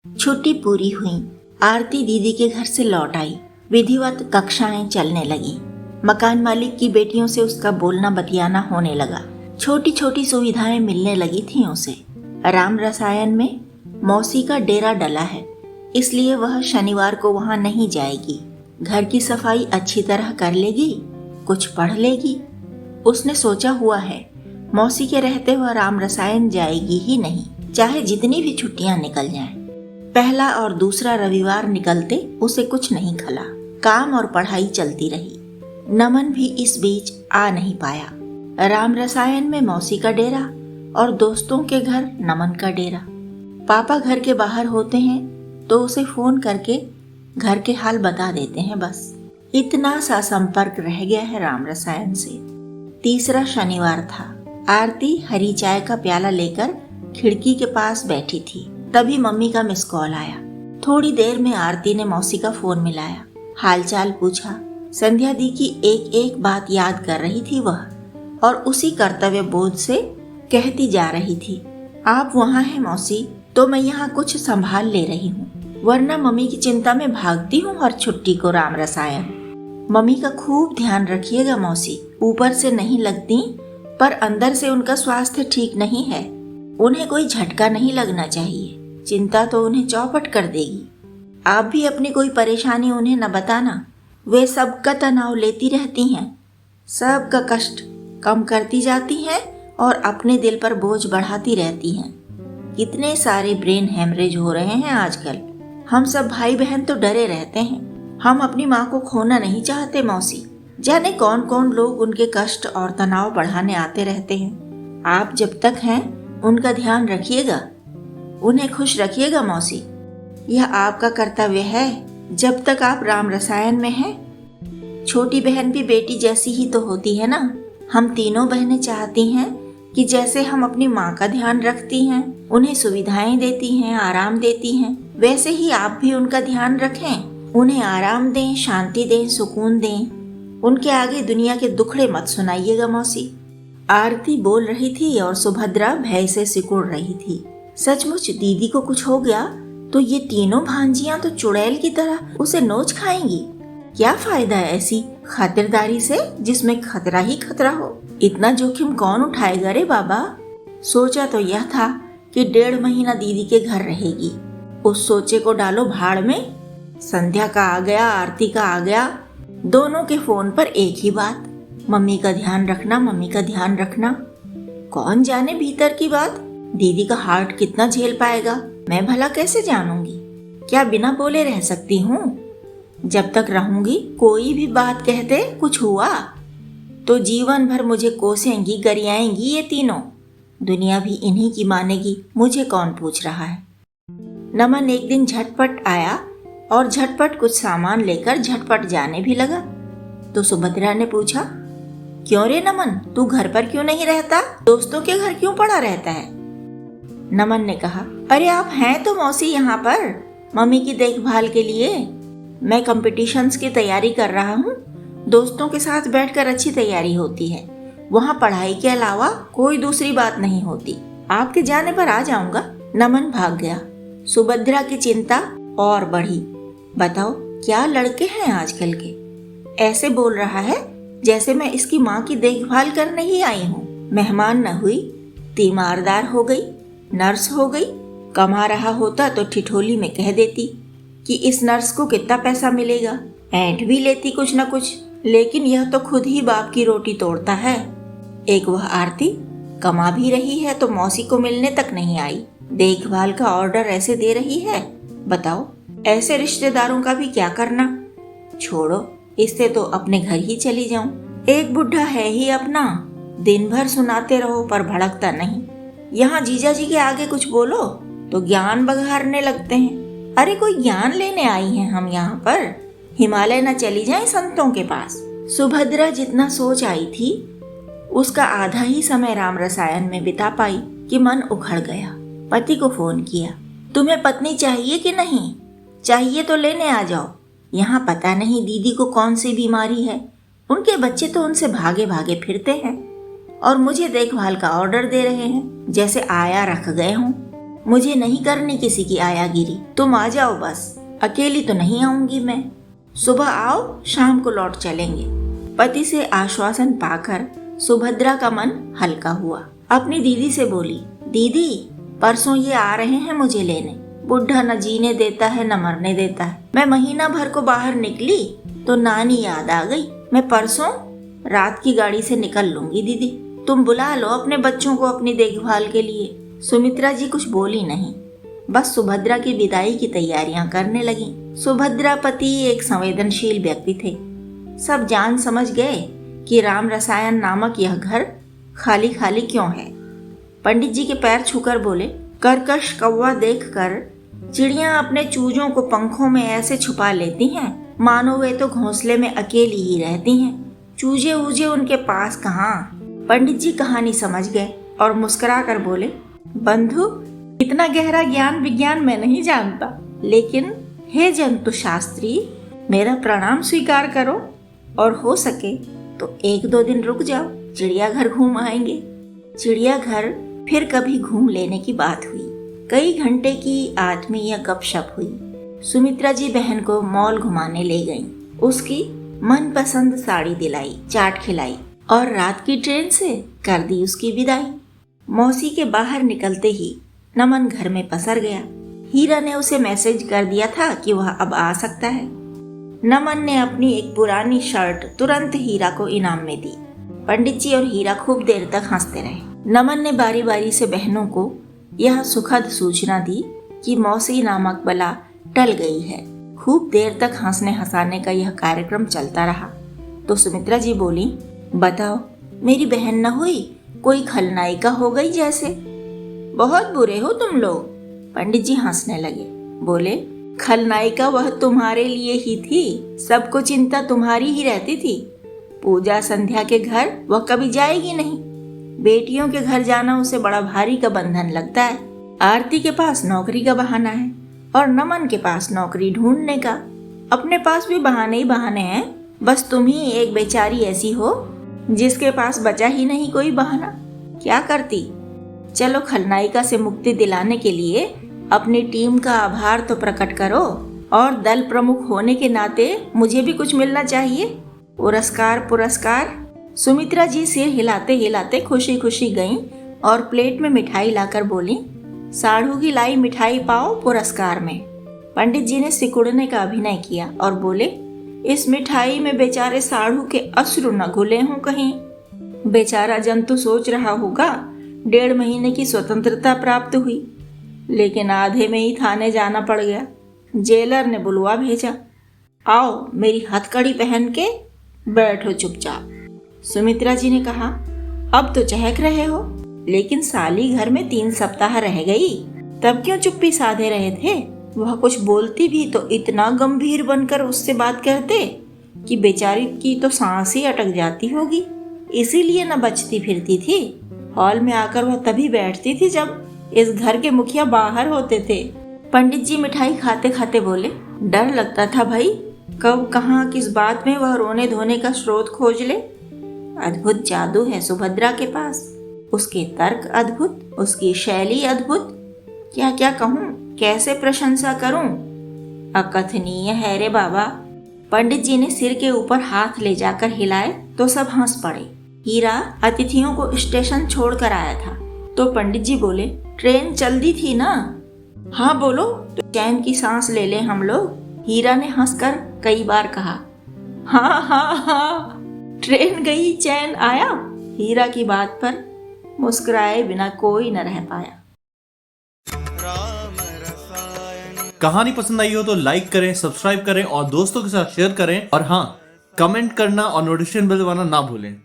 छुट्टी पूरी हुई। आरती दीदी के घर से लौट आई। विधिवत कक्षाएं चलने लगी। मकान मालिक की बेटियों से उसका बोलना बतियाना होने लगा। छोटी छोटी सुविधाएं मिलने लगी थीं उसे। राम रसायन में मौसी का डेरा डला है, इसलिए वह शनिवार को वहां नहीं जाएगी। घर की सफाई अच्छी तरह कर लेगी, कुछ पढ़ लेगी। उसने सोचा हुआ है मौसी के रहते वह राम रसायन जाएगी ही नहीं, चाहे जितनी भी छुट्टियां निकल जाएं। पहला और दूसरा रविवार निकलते उसे कुछ नहीं खला। काम और पढ़ाई चलती रही। नमन भी इस बीच आ नहीं पाया। राम रसायन में मौसी का डेरा और दोस्तों के घर नमन का डेरा। पापा घर के बाहर होते हैं तो उसे फोन करके घर के हाल बता देते हैं। बस इतना सा संपर्क रह गया है राम रसायन से। तीसरा शनिवार था। आरती हरी चाय का प्याला लेकर खिड़की के पास बैठी थी, तभी मम्मी का मिस कॉल आया। थोड़ी देर में आरती ने मौसी का फोन मिलाया, हालचाल पूछा। संध्या दी की एक एक बात याद कर रही थी वह, और उसी कर्तव्य बोध से कहती जा रही थी, आप वहाँ हैं मौसी तो मैं यहाँ कुछ संभाल ले रही हूँ, वरना मम्मी की चिंता में भागती हूँ हर छुट्टी को राम रसायन। मम्मी का खूब ध्यान रखिएगा मौसी, ऊपर से नहीं लगती पर अंदर से उनका स्वास्थ्य ठीक नहीं है। उन्हें कोई झटका नहीं लगना चाहिए, चिंता तो उन्हें चौपट कर देगी। आप भी अपनी कोई परेशानी उन्हें न बताना, वे सबका तनाव लेती रहती हैं, सबका कष्ट कम करती जाती हैं और अपने दिल पर बोझ बढ़ाती रहती हैं। कितने सारे ब्रेन हेमरेज हो रहे हैं आजकल। हम सब भाई बहन तो डरे रहते हैं। हम अपनी माँ को खोना नहीं चाहते मौसी। जाने कौन कौन लोग उनके कष्ट और तनाव बढ़ाने आते रहते हैं। आप जब तक हैं उनका ध्यान रखिएगा, उन्हें खुश रखिएगा मौसी। यह आपका कर्तव्य है जब तक आप राम रसायन में हैं। छोटी बहन भी बेटी जैसी ही तो होती है ना। हम तीनों बहनें चाहती हैं कि जैसे हम अपनी माँ का ध्यान रखती हैं, उन्हें सुविधाएं देती हैं, आराम देती हैं, वैसे ही आप भी उनका ध्यान रखें, उन्हें आराम दें, शांति दें, सुकून दें। उनके आगे दुनिया के दुखड़े मत सुनाइएगा मौसी। आरती बोल रही थी और सुभद्रा भय से सिकुड़ रही थी। सचमुच दीदी को कुछ हो गया तो ये तीनों भांजियां तो चुड़ैल की तरह उसे नोच खाएंगी। क्या फायदा है ऐसी खातिरदारी से जिसमें खतरा ही खतरा हो। इतना जोखिम कौन उठाएगा रे बाबा। सोचा तो यह था कि 1.5 महीना दीदी के घर रहेगी। उस सोचे को डालो भाड़ में। संध्या का आ गया, आरती का आ गया, दोनों के फोन पर एक ही बात, मम्मी का ध्यान रखना, मम्मी का ध्यान रखना। कौन जाने भीतर की बात। दीदी का हार्ट कितना झेल पाएगा, मैं भला कैसे जानूंगी। क्या बिना बोले रह सकती हूँ? जब तक रहूंगी कोई भी बात कहते कुछ हुआ तो जीवन भर मुझे कोसेंगी, गरियाएंगी ये तीनों। दुनिया भी इन्हीं की मानेगी, मुझे कौन पूछ रहा है। नमन एक दिन झटपट आया और झटपट कुछ सामान लेकर झटपट जाने भी लगा। तो सुभद्रा ने पूछा, क्यों रे नमन, तू घर पर क्यों नहीं रहता, दोस्तों के घर क्यों पड़ा रहता है? नमन ने कहा, अरे आप हैं तो मौसी यहाँ पर मम्मी की देखभाल के लिए। मैं कंपटीशंस की तैयारी कर रहा हूँ। दोस्तों के साथ बैठकर अच्छी तैयारी होती है, वहाँ पढ़ाई के अलावा कोई दूसरी बात नहीं होती। आपके जाने पर आ जाऊंगा। नमन भाग गया। सुभद्रा की चिंता और बढ़ी। बताओ क्या लड़के हैं आजकल के। ऐसे बोल रहा है जैसे मैं इसकी माँ की देखभाल करने ही आई हूँ। मेहमान न हुई, तीमारदार हो गई, नर्स हो गई। कमा रहा होता तो ठिठोली में कह देती कि इस नर्स को कितना पैसा मिलेगा, ऐंठ भी लेती कुछ न कुछ। लेकिन यह तो खुद ही बाप की रोटी तोड़ता है। एक वह आरती कमा भी रही है तो मौसी को मिलने तक नहीं आई, देखभाल का ऑर्डर ऐसे दे रही है। बताओ ऐसे रिश्तेदारों का भी क्या करना। छोड़ो, इससे तो अपने घर ही चली जाऊं। एक बुढ़ा है ही अपना, दिन भर सुनाते रहो पर भड़कता नहीं। यहाँ जीजा जी के आगे कुछ बोलो तो ज्ञान बघारने लगते हैं। अरे कोई ज्ञान लेने आई हैं हम यहाँ पर, हिमालय न चली जाएं संतों के पास। सुभद्रा जितना सोच आई थी उसका आधा ही समय राम रसायन में बिता पाई कि मन उखड़ गया। पति को फोन किया, तुम्हें पत्नी चाहिए कि नहीं? चाहिए तो लेने आ जाओ। यहाँ पता नहीं दीदी को कौन सी बीमारी है, उनके बच्चे तो उनसे भागे भागे फिरते हैं और मुझे देखभाल का ऑर्डर दे रहे हैं जैसे आया रख गए हों। मुझे नहीं करनी किसी की आयागिरी, तुम आ जाओ बस, अकेली तो नहीं आऊंगी मैं। सुबह आओ, शाम को लौट चलेंगे। पति से आश्वासन पाकर सुभद्रा का मन हल्का हुआ। अपनी दीदी से बोली, दीदी परसों ये आ रहे हैं मुझे लेने। बुढ़ा न जीने देता है न मरने देता है। मैं महीना भर को बाहर निकली तो नानी याद आ गई। मैं परसों रात की गाड़ी से निकल लूंगी दीदी, तुम बुला लो अपने बच्चों को अपनी देखभाल के लिए। सुमित्रा जी कुछ बोली नहीं, बस सुभद्रा की विदाई की तैयारियां करने लगी। सुभद्रा पति एक संवेदनशील व्यक्ति थे। सब जान समझ गए कि राम रसायन नामक यह घर खाली खाली क्यों है। पंडित जी के पैर छूकर बोले, कर्कश कौवा देखकर चिड़ियां अपने चूजों को पंखों में ऐसे छुपा लेती हैं मानो वे तो घोंसले में अकेली ही रहती हैं। चूजे ऊजे उनके पास कहाँ। पंडित जी कहानी समझ गए और मुस्कुरा कर बोले, बंधु इतना गहरा ज्ञान विज्ञान मैं नहीं जानता, लेकिन हे जंतु शास्त्री मेरा प्रणाम स्वीकार करो और हो सके तो 1-2 दिन रुक जाओ, चिड़ियाघर घूम आएंगे। चिड़ियाघर फिर कभी घूम लेने की बात हुई। कई घंटे की आत्मीय गपशप हुई। सुमित्रा जी बहन को मॉल घुमाने ले गईं। उसकी मनपसंद साड़ी दिलाई, चाट खिलाई और रात की ट्रेन से कर दी उसकी विदाई। मौसी के बाहर निकलते ही नमन घर में पसर गया। हीरा ने उसे मैसेज कर दिया था कि वह अब आ सकता है। नमन ने अपनी एक पुरानी शर्ट तुरंत हीरा को इनाम में दी। पंडित जी और हीरा खूब देर तक हंसते रहे। नमन ने बारी बारी से बहनों को यह सुखद सूचना दी कि मौसी नामक बला टल गई है। खूब देर तक हंसने हंसाने का यह कार्यक्रम चलता रहा। तो सुमित्रा जी बोली, बताओ मेरी बहन न हुई, कोई खलनायिका हो गई जैसे। बहुत बुरे हो तुम लोग। पंडित जी हंसने लगे, बोले, खलनायिका वह तुम्हारे लिए ही थी, सबको चिंता तुम्हारी ही रहती थी। पूजा संध्या के घर वह कभी जाएगी नहीं। बेटियों के घर जाना उसे बड़ा भारी का बंधन लगता है। आरती के पास नौकरी का बहाना है और नमन के पास नौकरी ढूंढने का। अपने पास भी बहाने ही बहाने हैं। बस तुम ही एक बेचारी ऐसी हो जिसके पास बचा ही नहीं कोई बहाना। क्या करती। चलो खलनायिका से मुक्ति दिलाने के लिए अपनी टीम का आभार तो प्रकट करो और दल प्रमुख होने के नाते मुझे भी कुछ मिलना चाहिए। पुरस्कार। सुमित्रा जी सिर हिलाते हिलाते खुशी खुशी गईं और प्लेट में मिठाई लाकर बोली, साढ़ू की लाई मिठाई पाओ पुरस्कार में। पंडित जी ने सिकुड़ने का अभिनय किया और बोले, इस मिठाई में बेचारे साढ़ू के अश्रु न घुले हों कहीं। बेचारा जंतु सोच रहा होगा 1.5 महीने की स्वतंत्रता प्राप्त हुई, लेकिन आधे में ही थाने जाना पड़ गया। जेलर ने बुलवा भेजा, आओ मेरी हथकड़ी पहन के बैठो चुपचाप। सुमित्रा जी ने कहा, अब तो चहक रहे हो, लेकिन साली घर में 3 सप्ताह रह गई, तब क्यों चुप्पी साधे रहे थे। वह कुछ बोलती भी तो इतना गंभीर बनकर उससे बात करते कि बेचारी की तो सांस ही अटक जाती होगी। इसीलिए न बचती फिरती थी। हॉल में आकर वह तभी बैठती थी जब इस घर के मुखिया बाहर होते थे। पंडित जी मिठाई खाते खाते बोले, डर लगता था भाई, कब कहाँ किस बात में वह रोने धोने का स्रोत खोज ले। अद्भुत जादू है सुभद्रा के पास। उसके तर्क अद्भुत, उसकी शैली अद्भुत। क्या क्या कहूँ, कैसे प्रशंसा करूं। अकथनीय है रे बाबा। पंडित जी ने सिर के ऊपर हाथ ले जाकर हिलाए तो सब हंस पड़े। हीरा अतिथियों को स्टेशन छोड़ कर आया था। तो पंडित जी बोले, ट्रेन चल दी थी ना। हाँ बोलो, तो चैन की सांस ले ले हम लोग। हीरा ने हंसकर कई बार कहा, हाँ हाँ हाँ, ट्रेन गई चैन आया। हीरा की बात पर मुस्कुराए बिना कोई न रह पाया। कहानी पसंद आई हो तो लाइक करें, सब्सक्राइब करें और दोस्तों के साथ शेयर करें। और हाँ, कमेंट करना और नोटिफिकेशन बेल दबाना ना भूलें।